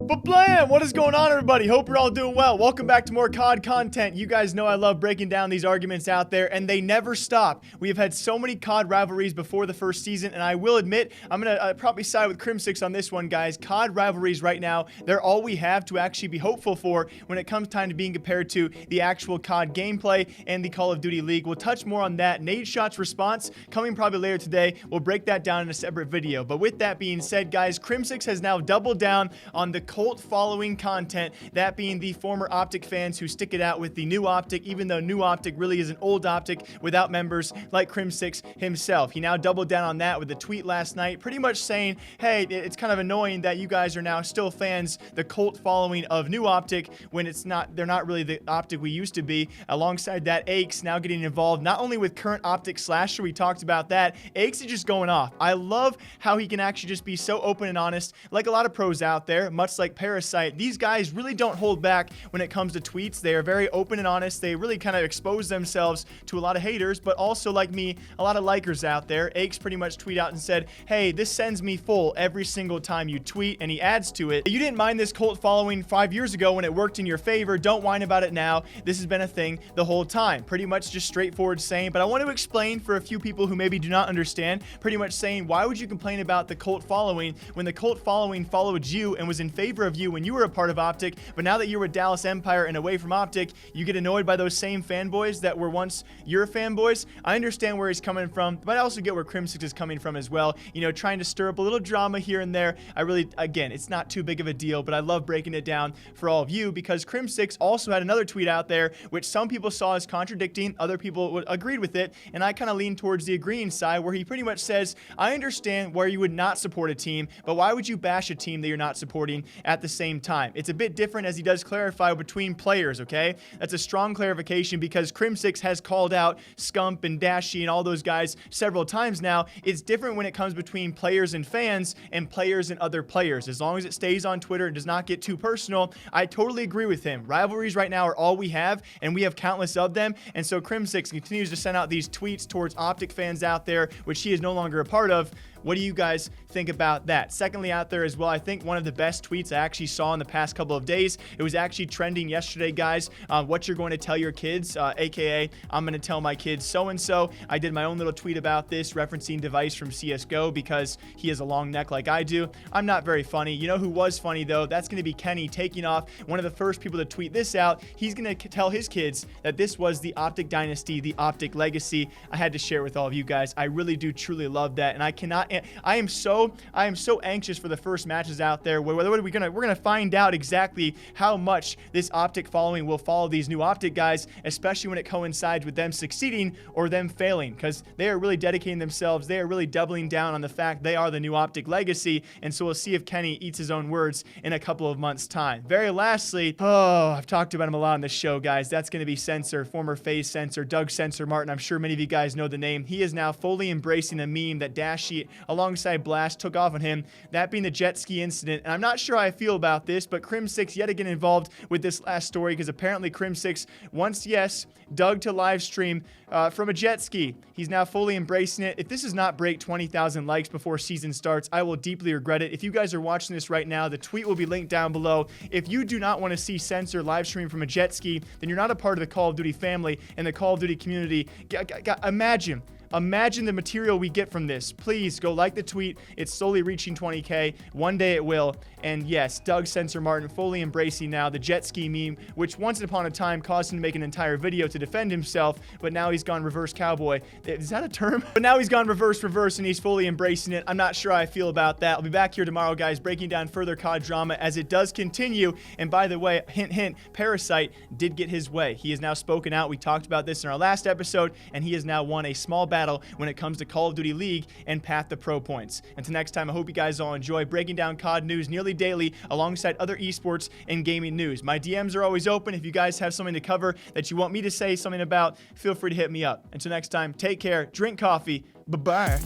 But blam! What is going on, everybody? Hope you're all doing well. Welcome back to more COD content. You guys know I love breaking down these arguments out there, and they never stop. We have had so many COD rivalries before the first season, and I will admit, I'm going to probably side with Crimsix on this one, guys. COD rivalries right now, they're all we have to actually be hopeful for when it comes time to being compared to the actual COD gameplay and the Call of Duty League. We'll touch more on that. Nadeshot's response coming probably later today. We'll break that down in a separate video. But with that being said, guys, Crimsix has now doubled down on the cult following content, that being the former OpTic fans who stick it out with the new OpTic, even though new OpTic really is an old OpTic without members like Crimsix himself. He now doubled down on that with a tweet last night, pretty much saying, hey, it's kind of annoying that you guys are now still fans, the cult following of new OpTic, when they're not really the OpTic we used to be. Alongside that, Aches now getting involved not only with current OpTic Slasher, we talked about that. Aches is just going off. I love how he can actually just be so open and honest, like a lot of pros out there, much like Parasite. These guys really don't hold back when it comes to tweets. They are very open and honest. They really kind of expose themselves to a lot of haters, but also, like me, a lot of likers out there. Aches pretty much tweeted out and said, hey, this sends me full every single time you tweet, and he adds to it, you didn't mind this cult following 5 years ago when it worked in your favor. Don't whine about it now. This has been a thing the whole time. Pretty much just straightforward saying, but I want to explain for a few people who maybe do not understand, pretty much saying, why would you complain about the cult following when the cult following followed you and was in favor of you when you were a part of OpTic, but now that you're with Dallas Empire and away from OpTic, you get annoyed by those same fanboys that were once your fanboys? I understand where he's coming from, but I also get where Crimsix is coming from as well. You know, trying to stir up a little drama here and there. I really, again, it's not too big of a deal, but I love breaking it down for all of you because Crimsix also had another tweet out there, which some people saw as contradicting, other people agreed with it, and I kind of lean towards the agreeing side, where he pretty much says, I understand where you would not support a team, but why would you bash a team that you're not supporting at the same time? It's a bit different, as he does clarify between players, okay? That's a strong clarification because Crimsix has called out Scump and Dashy and all those guys several times now. It's different when it comes between players and fans and players and other players. As long as it stays on Twitter and does not get too personal, I totally agree with him. Rivalries right now are all we have, and we have countless of them, and so Crimsix continues to send out these tweets towards OpTic fans out there, which he is no longer a part of. What do you guys think about that? Secondly, out there as well, I think one of the best tweets I actually saw in the past couple of days, it was actually trending yesterday, guys, what you're going to tell your kids, aka I'm going to tell my kids so-and-so. I did my own little tweet about this, referencing Device from CSGO because he has a long neck like I do. I'm not very funny. You know who was funny, though? That's going to be Kenny taking off. One of the first people to tweet this out. He's going to tell his kids that this was the OpTic dynasty, the OpTic legacy. I had to share it with all of you guys. I really do truly love that, and I am so anxious for the first matches out there. We're gonna find out exactly how much this OpTic following will follow these new OpTic guys, especially when it coincides with them succeeding or them failing, because they are really dedicating themselves. They are really doubling down on the fact they are the new OpTic legacy, and so we'll see if Kenny eats his own words in a couple of months' time. Very lastly, I've talked about him a lot on this show, guys. That's going to be Censor, former FaZe Censor, Doug Censor Martin. I'm sure many of you guys know the name. He is now fully embracing a meme that Dashy, alongside Blast, took off on him, that being the jet ski incident. And I'm not sure how I feel about this, but Crimsix yet again involved with this last story, because apparently Crimsix wants, yes, Doug to live stream from a jet ski. He's now fully embracing it. If this does not break 20,000 likes before season starts, I will deeply regret it. If you guys are watching this right now, the tweet will be linked down below. If you do not want to see Censor live stream from a jet ski, then you're not a part of the Call of Duty family and the Call of Duty community. Imagine the material we get from this. Please go like the tweet. It's slowly reaching 20K. One day it will. And yes, Doug Censor Martin fully embracing now the jet ski meme, which once upon a time caused him to make an entire video to defend himself, but now he's gone reverse cowboy. Is that a term? But now he's gone reverse, and he's fully embracing it. I'm not sure how I feel about that. I'll be back here tomorrow, guys, breaking down further COD drama as it does continue. And by the way, hint, hint, Parasite did get his way. He has now spoken out. We talked about this in our last episode, and he has now won a small battle when it comes to Call of Duty League and Path to Pro Points. Until next time, I hope you guys all enjoy breaking down COD news nearly daily alongside other esports and gaming news. My DMs are always open. If you guys have something to cover that you want me to say something about, feel free to hit me up. Until next time, take care, drink coffee, bye-bye.